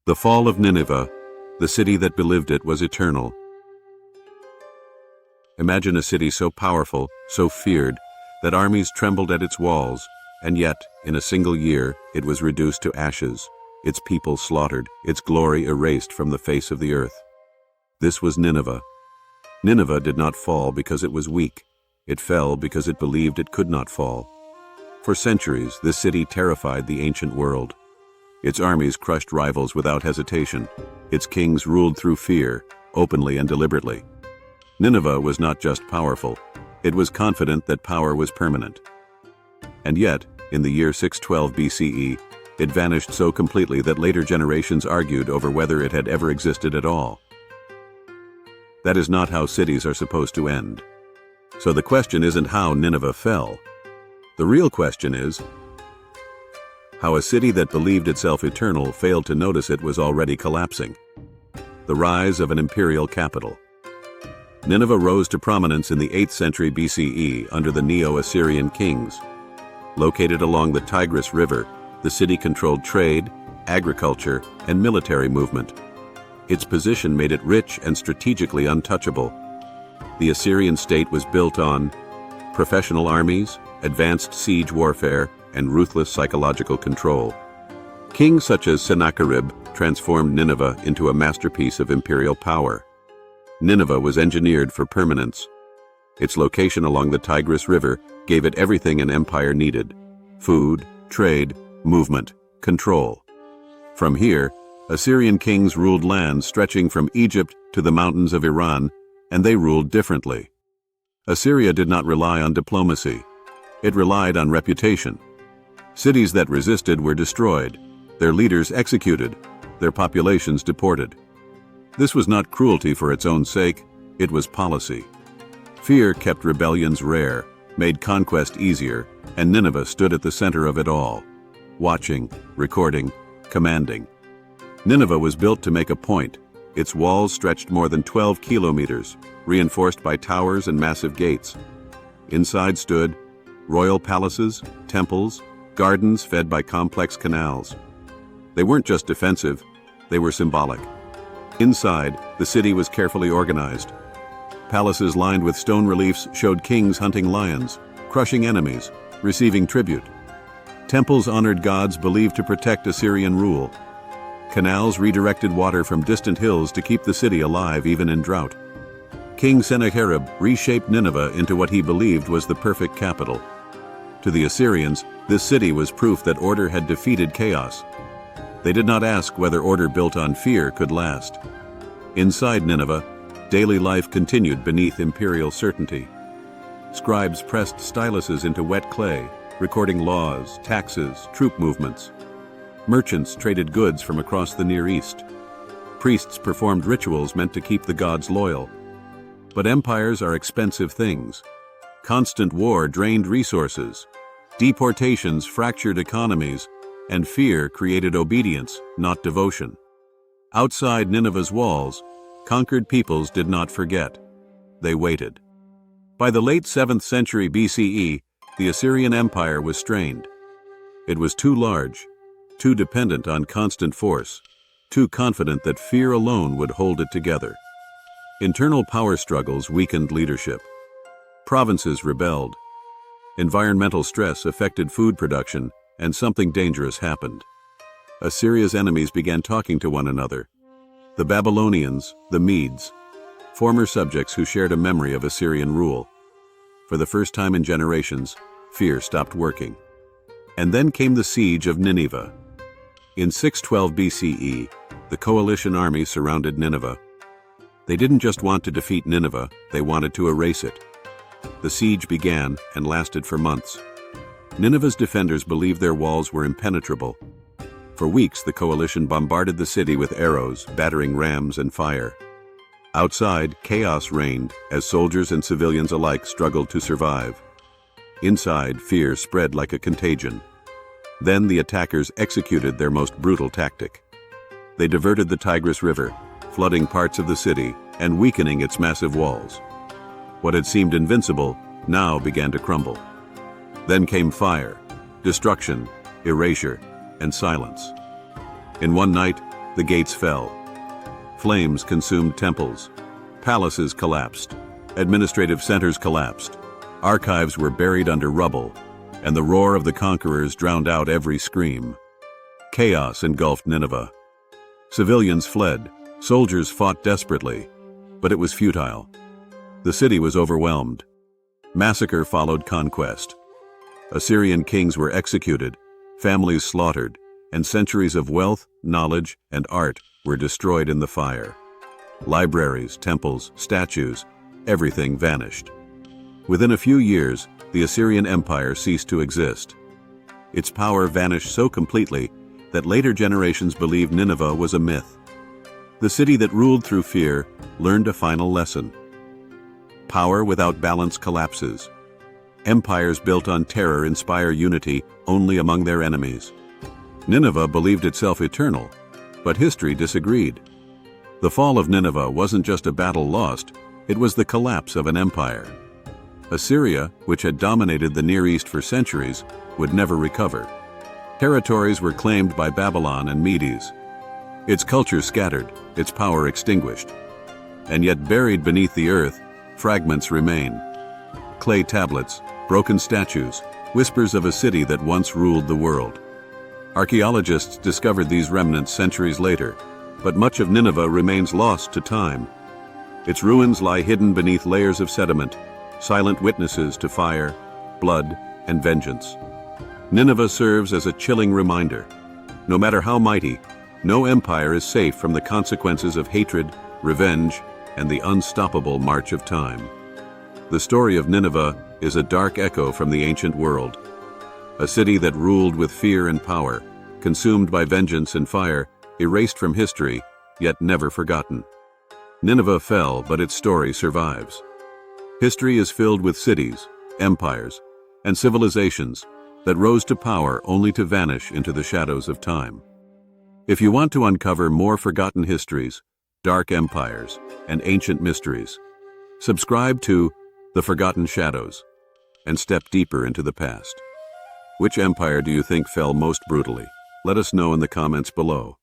The fall of Nineveh, the city that believed it was eternal. Imagine a city so powerful, so feared, that armies trembled at its walls, and yet, in a single year, it was reduced to ashes, its people slaughtered, its glory erased from the face of the earth. This was Nineveh. Nineveh did not fall because it was weak. It fell because it believed it could not fall. For centuries, this city terrified the ancient world. Its armies crushed rivals without hesitation. Its kings ruled through fear, openly and deliberately. Nineveh was not just powerful, it was confident that power was permanent. And yet, in the year 612 BCE, it vanished so completely that later generations argued over whether it had ever existed at all. That is not how cities are supposed to end. So the question isn't how Nineveh fell. The real question is, how a city that believed itself eternal failed to notice it was already collapsing. The rise of an imperial capital. Nineveh rose to prominence in the 8th century BCE under the Neo-Assyrian kings. Located along the Tigris River, the city controlled trade, agriculture, and military movement. Its position made it rich and strategically untouchable. The Assyrian state was built on professional armies, advanced siege warfare, and ruthless psychological control. Kings such as Sennacherib transformed Nineveh into a masterpiece of imperial power. Nineveh was engineered for permanence. Its location along the Tigris River gave it everything an empire needed: food, trade, movement, control. From here, Assyrian kings ruled lands stretching from Egypt to the mountains of Iran, and they ruled differently. Assyria did not rely on diplomacy. It relied on reputation. Cities that resisted were destroyed, their leaders executed, their populations deported. This was not cruelty for its own sake, it was policy. Fear kept rebellions rare, made conquest easier, and Nineveh stood at the center of it all, watching, recording, commanding. Nineveh was built to make a point. Its walls stretched more than 12 kilometers, reinforced by towers and massive gates. Inside stood royal palaces, temples, gardens fed by complex canals. They weren't just defensive, they were symbolic. Inside, the city was carefully organized. Palaces lined with stone reliefs showed kings hunting lions, crushing enemies, receiving tribute. Temples honored gods believed to protect Assyrian rule. Canals redirected water from distant hills to keep the city alive even in drought. King Sennacherib reshaped Nineveh into what he believed was the perfect capital. To the Assyrians, this city was proof that order had defeated chaos. They did not ask whether order built on fear could last. Inside Nineveh, daily life continued beneath imperial certainty. Scribes pressed styluses into wet clay, recording laws, taxes, troop movements. Merchants traded goods from across the Near East. Priests performed rituals meant to keep the gods loyal. But empires are expensive things. Constant war drained resources. Deportations fractured economies, and fear created obedience, not devotion. Outside Nineveh's walls, conquered peoples did not forget. They waited. By the late 7th century BCE, the Assyrian Empire was strained. It was too large, too dependent on constant force, too confident that fear alone would hold it together. Internal power struggles weakened leadership. Provinces rebelled. Environmental stress affected food production, and something dangerous happened. Assyria's enemies began talking to one another. The Babylonians, the Medes, former subjects who shared a memory of Assyrian rule. For the first time in generations, fear stopped working. And then came the siege of Nineveh. In 612 BCE, the coalition army surrounded Nineveh. They didn't just want to defeat Nineveh, they wanted to erase it. The siege began and lasted for months. Nineveh's defenders believed their walls were impenetrable. For weeks, the coalition bombarded the city with arrows, battering rams, and fire. Outside, chaos reigned as soldiers and civilians alike struggled to survive. Inside, fear spread like a contagion. Then the attackers executed their most brutal tactic. They diverted the Tigris River, flooding parts of the city and weakening its massive walls. What had seemed invincible now began to crumble. Then came fire, destruction, erasure, and silence. In one night, The gates fell. Flames consumed temples. Palaces collapsed. Administrative centers collapsed. Archives were buried under rubble, and the roar of the conquerors drowned out every scream. Chaos engulfed Nineveh. Civilians fled. Soldiers fought desperately, but it was futile. The city was overwhelmed. Massacre followed conquest. Assyrian kings were executed, families slaughtered, and centuries of wealth, knowledge, and art were destroyed in the fire. Libraries, temples, statues, everything vanished. Within a few years, the Assyrian Empire ceased to exist. Its power vanished so completely that later generations believed Nineveh was a myth. The city that ruled through fear learned a final lesson. Power without balance collapses. Empires built on terror inspire unity only among their enemies. Nineveh believed itself eternal, but history disagreed. The fall of Nineveh wasn't just a battle lost, it was the collapse of an empire. Assyria, which had dominated the Near East for centuries, would never recover. Territories were claimed by Babylon and Medes. Its culture scattered, its power extinguished. And yet buried beneath the earth, fragments remain. Clay tablets, broken statues, whispers of a city that once ruled the world. Archaeologists discovered these remnants centuries later, but much of Nineveh remains lost to time. Its ruins lie hidden beneath layers of sediment, silent witnesses to fire, blood, and vengeance. Nineveh serves as a chilling reminder. No matter how mighty, no empire is safe from the consequences of hatred, revenge, and the unstoppable march of time. The story of Nineveh is a dark echo from the ancient world. A city that ruled with fear and power, consumed by vengeance and fire, erased from history, yet never forgotten. Nineveh fell, but its story survives. History is filled with cities, empires, and civilizations that rose to power only to vanish into the shadows of time. If you want to uncover more forgotten histories, dark empires, and ancient mysteries, subscribe to The Forgotten Shadows and step deeper into the past. Which empire do you think fell most brutally? Let us know in the comments below.